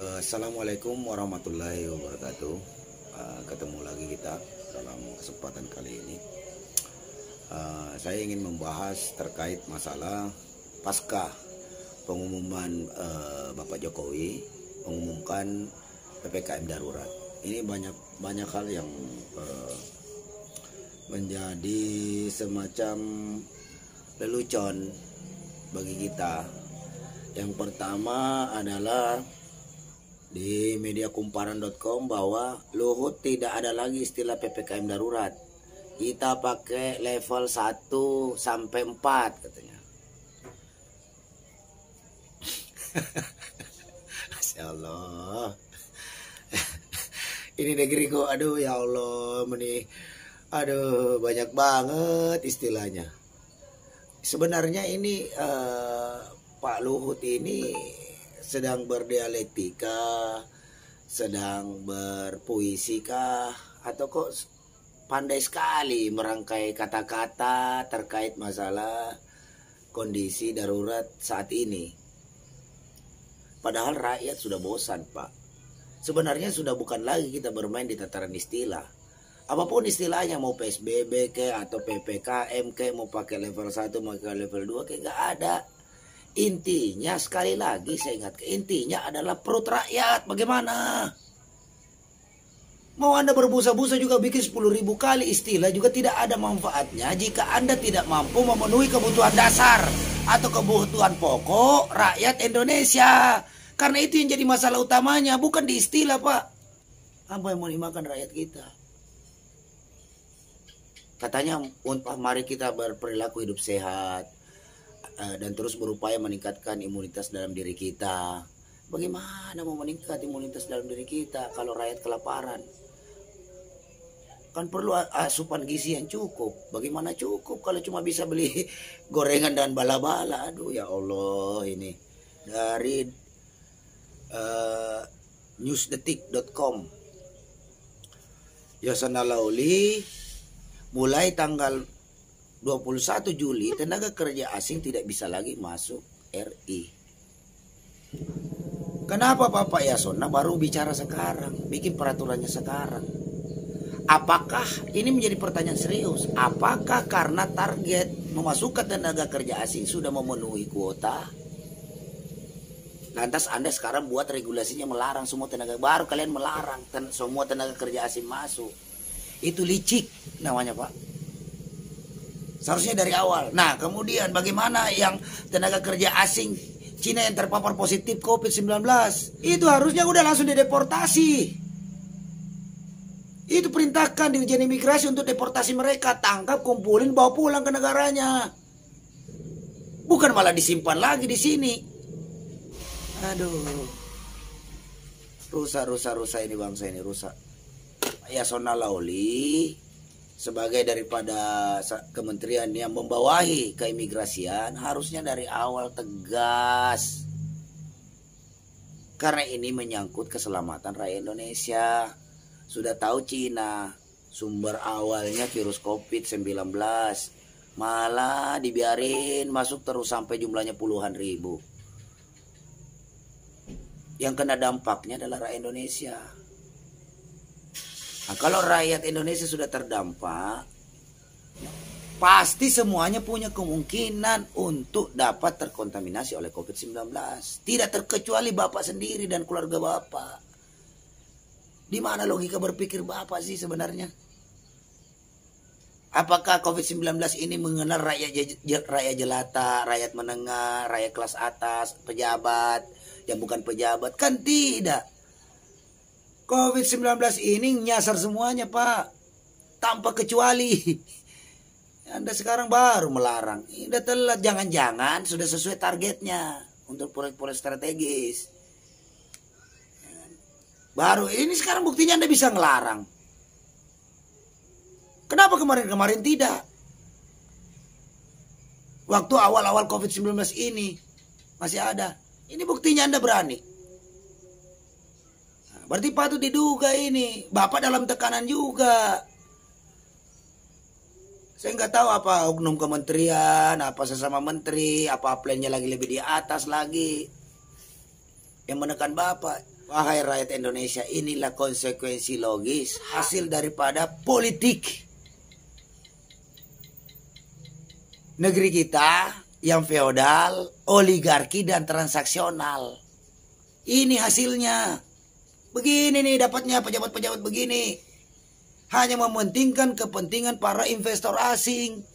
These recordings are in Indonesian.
Assalamualaikum warahmatullahi wabarakatuh. Ketemu lagi kita dalam kesempatan kali ini. Saya ingin membahas terkait masalah pasca pengumuman Bapak Jokowi mengumumkan PPKM darurat. Ini banyak hal yang menjadi semacam lelucon bagi kita. Yang pertama adalah di media kumparan.com bahwa Luhut tidak ada lagi istilah PPKM darurat. Kita pakai level 1 sampai 4 katanya. Masya Allah. Ini negeri kok, aduh ya Allah, aduh banyak banget istilahnya. Sebenarnya ini Pak Luhut ini sedang berdialektika, sedang berpuisi kah, atau kok pandai sekali merangkai kata-kata terkait masalah kondisi darurat saat ini. Padahal rakyat sudah bosan, Pak. Sebenarnya sudah bukan lagi kita bermain di tataran istilah. Apapun istilahnya, mau PSBB ke atau PPKM ke, mau pakai level 1, mau pakai level 2 ke, nggak ada. Intinya sekali lagi saya ingat, intinya adalah perut rakyat. Bagaimana? Mau Anda berbusa-busa juga bikin 10.000 kali istilah juga tidak ada manfaatnya jika Anda tidak mampu memenuhi kebutuhan dasar atau kebutuhan pokok rakyat Indonesia. Karena itu yang jadi masalah utamanya, bukan di istilah, Pak. Apa yang mau dimakan rakyat kita? Katanya, mari kita berperilaku hidup sehat dan terus berupaya meningkatkan imunitas dalam diri kita. Bagaimana mau meningkat imunitas dalam diri kita kalau rakyat kelaparan? Kan perlu asupan gizi yang cukup. Bagaimana cukup kalau cuma bisa beli gorengan dan bala-bala? Aduh ya Allah, ini dari newsdetik.com. Yasona Lauli, mulai tanggal 21 Juli tenaga kerja asing tidak bisa lagi masuk RI. Kenapa Bapak Yasona baru bicara sekarang, bikin peraturannya sekarang? Apakah ini menjadi pertanyaan serius? Apakah karena target memasukkan tenaga kerja asing sudah memenuhi kuota? Lantas Anda sekarang buat regulasinya melarang semua tenaga, baru kalian melarang semua tenaga kerja asing masuk. Itu licik namanya, Pak. Seharusnya dari awal. Nah, kemudian bagaimana yang tenaga kerja asing Cina yang terpapar positif COVID-19? Itu harusnya udah langsung dideportasi. Itu perintahkan Dirjen Imigrasi untuk deportasi mereka. Tangkap, kumpulin, bawa pulang ke negaranya. Bukan malah disimpan lagi di sini. Aduh. Rusak ini bangsa ini, rusak. Yasona Lauli sebagai daripada kementerian yang membawahi keimigrasian harusnya dari awal tegas. Karena ini menyangkut keselamatan rakyat Indonesia. Sudah tahu Cina sumber awalnya virus COVID-19, malah dibiarin masuk terus sampai jumlahnya puluhan ribu. Yang kena dampaknya adalah rakyat Indonesia. Nah, kalau rakyat Indonesia sudah terdampak, pasti semuanya punya kemungkinan untuk dapat terkontaminasi oleh COVID-19. Tidak terkecuali Bapak sendiri dan keluarga Bapak. Di mana logika berpikir Bapak sih sebenarnya? Apakah COVID-19 ini mengenal rakyat jelata, rakyat menengah, rakyat kelas atas, pejabat, yang bukan pejabat? Kan tidak. COVID-19 ini nyasar semuanya, Pak. Tanpa kecuali. Anda sekarang baru melarang. Udah telat. Jangan-jangan sudah sesuai targetnya. Untuk proyek-proyek strategis. Baru ini sekarang buktinya Anda bisa ngelarang. Kenapa kemarin-kemarin tidak? Waktu awal-awal COVID-19 ini masih ada. Ini buktinya Anda berani. Berarti patut diduga ini. Bapak dalam tekanan juga. Saya nggak tahu apa oknum kementerian, apa sesama menteri, apa plannya lagi lebih di atas lagi. Yang menekan Bapak. Wahai rakyat Indonesia, inilah konsekuensi logis hasil daripada politik negeri kita yang feodal, oligarki dan transaksional. Ini hasilnya. Begini nih dapatnya pejabat-pejabat begini. Hanya mementingkan kepentingan para investor asing,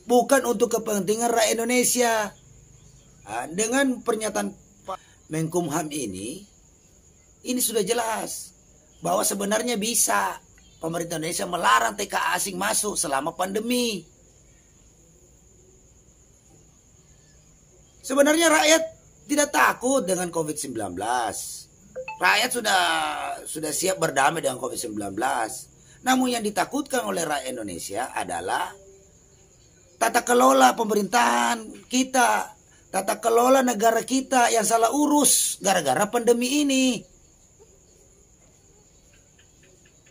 bukan untuk kepentingan rakyat Indonesia. Nah, dengan pernyataan Pak Menkumham ini sudah jelas bahwa sebenarnya bisa pemerintah Indonesia melarang TKA asing masuk selama pandemi. Sebenarnya rakyat tidak takut dengan COVID-19. Rakyat sudah siap berdamai dengan COVID-19. Namun yang ditakutkan oleh rakyat Indonesia adalah tata kelola pemerintahan kita, tata kelola negara kita yang salah urus gara-gara pandemi ini.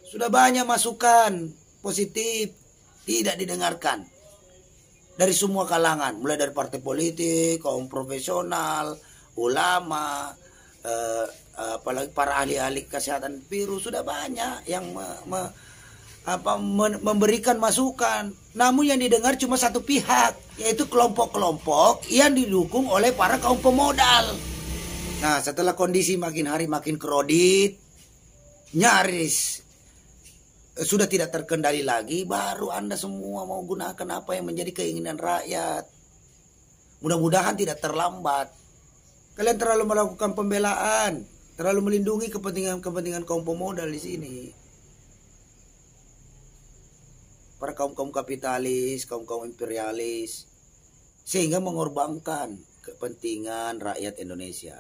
Sudah banyak masukan positif tidak didengarkan dari semua kalangan, mulai dari partai politik, kaum profesional, ulama, apalagi para ahli-ahli kesehatan virus, sudah banyak yang memberikan masukan. Namun yang didengar cuma satu pihak, yaitu kelompok-kelompok yang didukung oleh para kaum pemodal. Nah, setelah kondisi makin hari makin kredit, nyaris sudah tidak terkendali lagi, baru Anda semua mau gunakan apa yang menjadi keinginan rakyat. Mudah-mudahan tidak terlambat. Kalian terlalu melakukan pembelaan, terlalu melindungi kepentingan kaum pemodal di sini. Para kaum kapitalis, kaum imperialis, sehingga mengorbankan kepentingan rakyat Indonesia.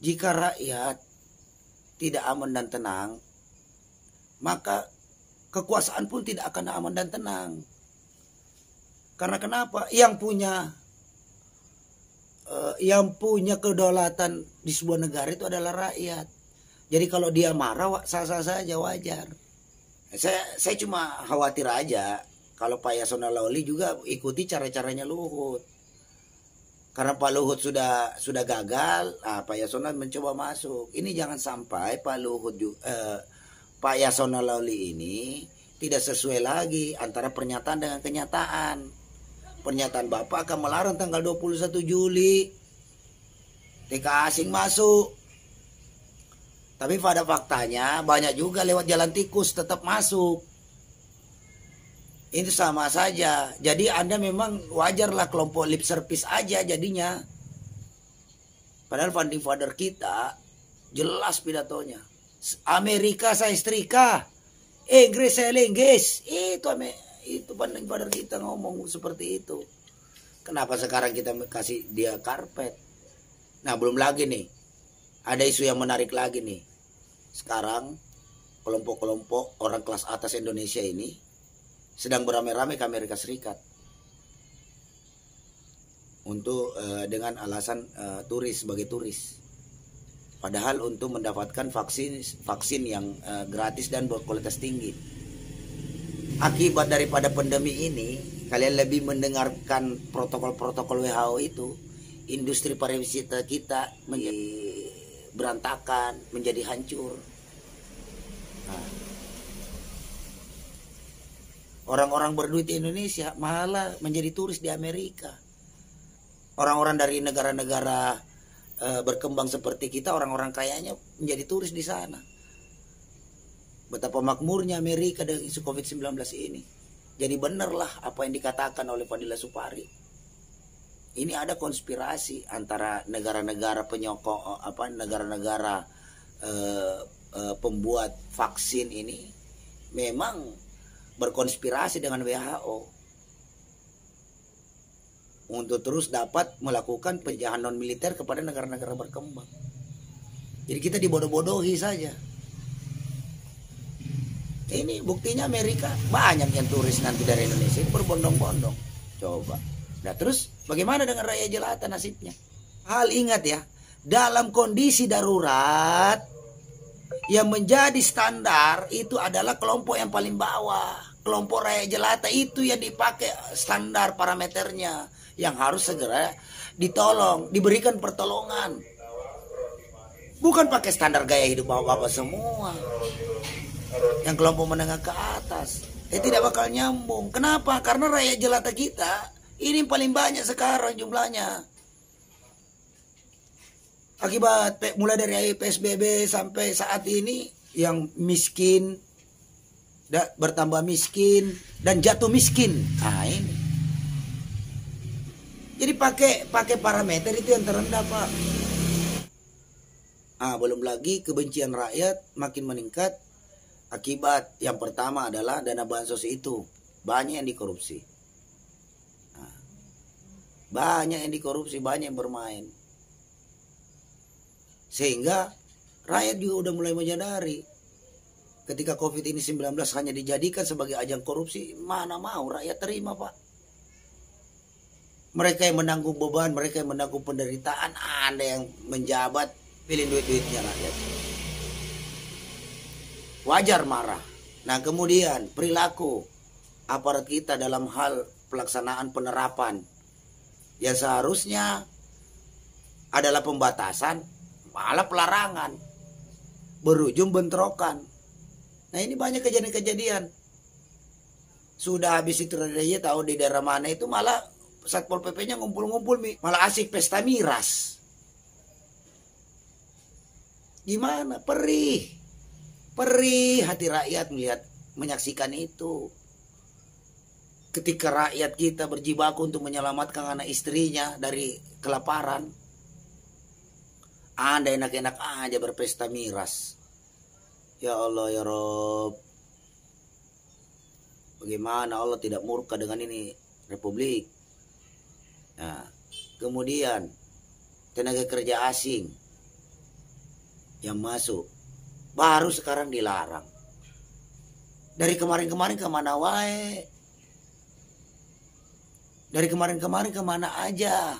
Jika rakyat tidak aman dan tenang, maka kekuasaan pun tidak akan aman dan tenang. Karena kenapa? Yang punya kedaulatan di sebuah negara itu adalah rakyat. Jadi kalau dia marah, sah-sah saja, wajar. Saya cuma khawatir aja kalau Pak Yasona Lawli juga ikuti cara-caranya Luhut. Karena Pak Luhut sudah gagal, Pak Yasona mencoba masuk. Ini jangan sampai Pak Yasona Lawli ini tidak sesuai lagi antara pernyataan dengan kenyataan. Pernyataan Bapak akan melarang tanggal 21 Juli TKA asing masuk. Tapi pada faktanya banyak juga lewat jalan tikus tetap masuk. Itu sama saja. Jadi Anda memang wajarlah kelompok lip service aja jadinya. Padahal founding father kita jelas pidatonya. Amerika saya setrika, Inggris saya linggis. Itu founding father kita ngomong seperti itu. Kenapa sekarang kita kasih dia karpet? Nah, belum lagi nih, ada isu yang menarik lagi nih. Sekarang kelompok-kelompok orang kelas atas Indonesia ini sedang beramai-ramai ke Amerika Serikat untuk dengan alasan turis, sebagai turis. Padahal untuk mendapatkan vaksin yang gratis dan berkualitas tinggi. Akibat daripada pandemi ini, kalian lebih mendengarkan protokol-protokol WHO itu, industri pariwisata kita menjadi berantakan, menjadi hancur. Nah, orang-orang berduit di Indonesia malah menjadi turis di Amerika. Orang-orang dari negara-negara berkembang seperti kita, orang-orang kayanya menjadi turis di sana. Betapa makmurnya Amerika dengan isu COVID-19 ini. Jadi benarlah apa yang dikatakan oleh Fadila Supari. Ini ada konspirasi antara negara-negara penyokong, negara-negara pembuat vaksin ini memang berkonspirasi dengan WHO untuk terus dapat melakukan penjajahan non militer kepada negara-negara berkembang. Jadi kita dibodoh-bodohi saja. Ini buktinya Amerika banyak yang turis nanti dari Indonesia berbondong-bondong. Coba. Nah terus bagaimana dengan rakyat jelata nasibnya? Hal ingat ya, dalam kondisi darurat yang menjadi standar itu adalah kelompok yang paling bawah. Kelompok rakyat jelata itu yang dipakai standar parameternya, yang harus segera ditolong, diberikan pertolongan. Bukan pakai standar gaya hidup bapak-bapak semua. Yang kelompok menengah ke atas. Tidak bakal nyambung. Kenapa? Karena rakyat jelata kita ini paling banyak sekarang jumlahnya. Akibat mulai dari PSBB sampai saat ini yang miskin bertambah miskin dan jatuh miskin. Nah ini. Jadi pakai parameter itu yang terendah, Pak. Belum lagi kebencian rakyat makin meningkat akibat yang pertama adalah dana bansos itu banyak yang dikorupsi. Banyak yang dikorupsi, banyak yang bermain. Sehingga rakyat juga udah mulai menyadari ketika COVID ini 19 hanya dijadikan sebagai ajang korupsi, mana mau rakyat terima, Pak. Mereka yang menanggung beban, mereka yang menanggung penderitaan, Anda yang menjabat, pilih duit-duitnya rakyat. Wajar marah. Nah kemudian perilaku aparat kita dalam hal pelaksanaan penerapan yang seharusnya adalah pembatasan, malah pelarangan, berujung bentrokan. Nah ini banyak kejadian-kejadian. Sudah habis itu dia tahu di daerah mana itu malah Satpol PP-nya ngumpul-ngumpul, malah asik pesta miras. Gimana? Perih hati rakyat menyaksikan itu. Ketika rakyat kita berjibaku untuk menyelamatkan anak istrinya dari kelaparan, Anda enak-enak aja berpesta miras. Ya Allah ya Rob, bagaimana Allah tidak murka dengan ini Republik? Nah, kemudian tenaga kerja asing yang masuk baru sekarang dilarang. Dari kemarin-kemarin kemana wae? Dari kemarin-kemarin kemana aja?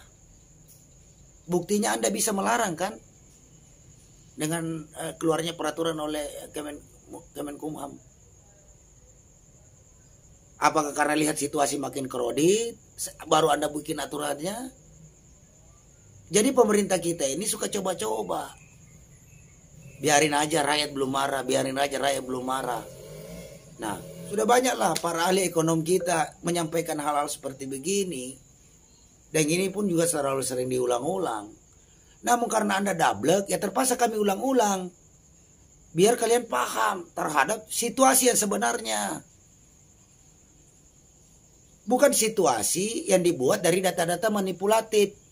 Buktinya Anda bisa melarang kan? Dengan keluarnya peraturan oleh Kemenkumham. Apakah karena lihat situasi makin kredit, baru Anda bikin aturannya? Jadi pemerintah kita ini suka coba-coba. Biarin aja rakyat belum marah, Nah, sudah banyaklah para ahli ekonom kita menyampaikan hal-hal seperti begini. Dan ini pun juga selalu sering diulang-ulang. Namun karena Anda dablek, ya terpaksa kami ulang-ulang. Biar kalian paham terhadap situasi yang sebenarnya. Bukan situasi yang dibuat dari data-data manipulatif.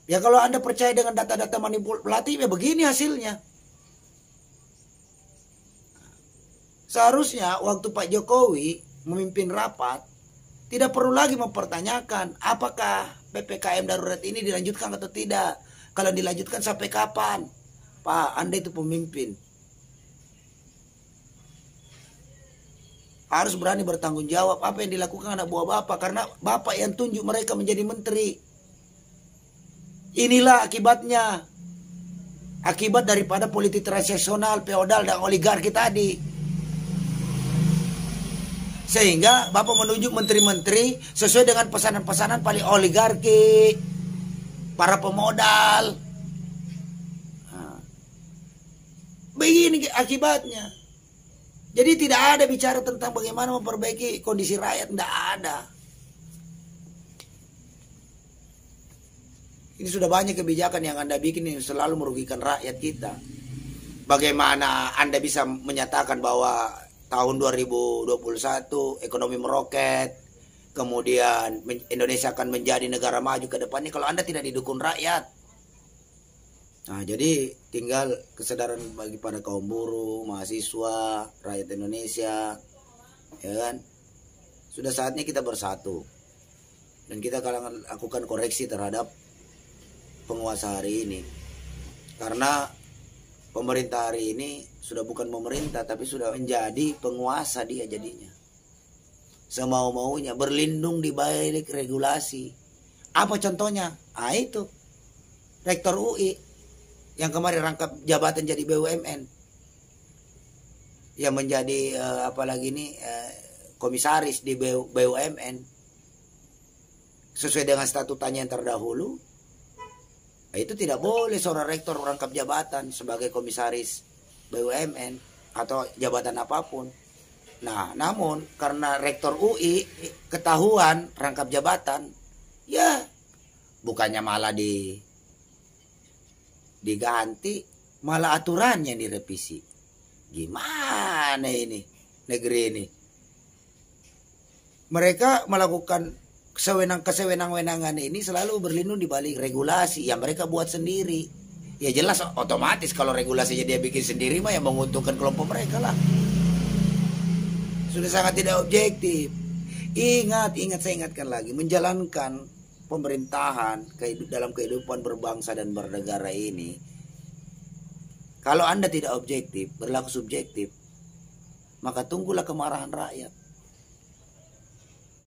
Ya kalau Anda percaya dengan data-data manipulatif, ya begini hasilnya. Seharusnya waktu Pak Jokowi memimpin rapat, tidak perlu lagi mempertanyakan apakah PPKM darurat ini dilanjutkan atau tidak. Kalau dilanjutkan sampai kapan? Pak, Anda itu pemimpin. Harus berani bertanggung jawab apa yang dilakukan anak buah Bapak. Karena Bapak yang tunjuk mereka menjadi menteri. Inilah akibatnya. Akibat daripada politik transaksional, feodal, dan oligarki tadi. Sehingga Bapak menunjuk menteri-menteri sesuai dengan pesanan-pesanan paling oligarki, para pemodal. Begini akibatnya. Jadi tidak ada bicara tentang bagaimana memperbaiki kondisi rakyat, tidak ada. Ini sudah banyak kebijakan yang Anda bikin yang selalu merugikan rakyat kita. Bagaimana Anda bisa menyatakan bahwa tahun 2021 ekonomi meroket, kemudian Indonesia akan menjadi negara maju ke depannya kalau Anda tidak didukung rakyat. Nah, jadi tinggal kesadaran bagi para kaum buruh, mahasiswa, rakyat Indonesia, ya kan? Sudah saatnya kita bersatu. Dan kita akan lakukan koreksi terhadap penguasa hari ini. Karena pemerintah hari ini sudah bukan pemerintah, tapi sudah menjadi penguasa dia jadinya. Semau-maunya, berlindung di balik regulasi. Apa contohnya? Itu Rektor UI yang kemarin rangkap jabatan jadi BUMN, yang menjadi komisaris di BUMN sesuai dengan statutanya yang terdahulu. Itu tidak boleh seorang rektor merangkap jabatan sebagai komisaris BUMN atau jabatan apapun. Nah, namun karena rektor UI ketahuan rangkap jabatan, ya bukannya malah diganti, malah aturannya direvisi. Gimana ini negeri ini? Mereka melakukan kesewenang-kesewenang-wenangan ini selalu berlindung di balik regulasi yang mereka buat sendiri. Ya jelas otomatis kalau regulasinya dia bikin sendiri mah yang menguntungkan kelompok mereka lah. Sudah sangat tidak objektif. Ingat, saya ingatkan lagi, menjalankan pemerintahan dalam kehidupan berbangsa dan bernegara ini, kalau Anda tidak objektif, berlaku subjektif, maka tunggulah kemarahan rakyat.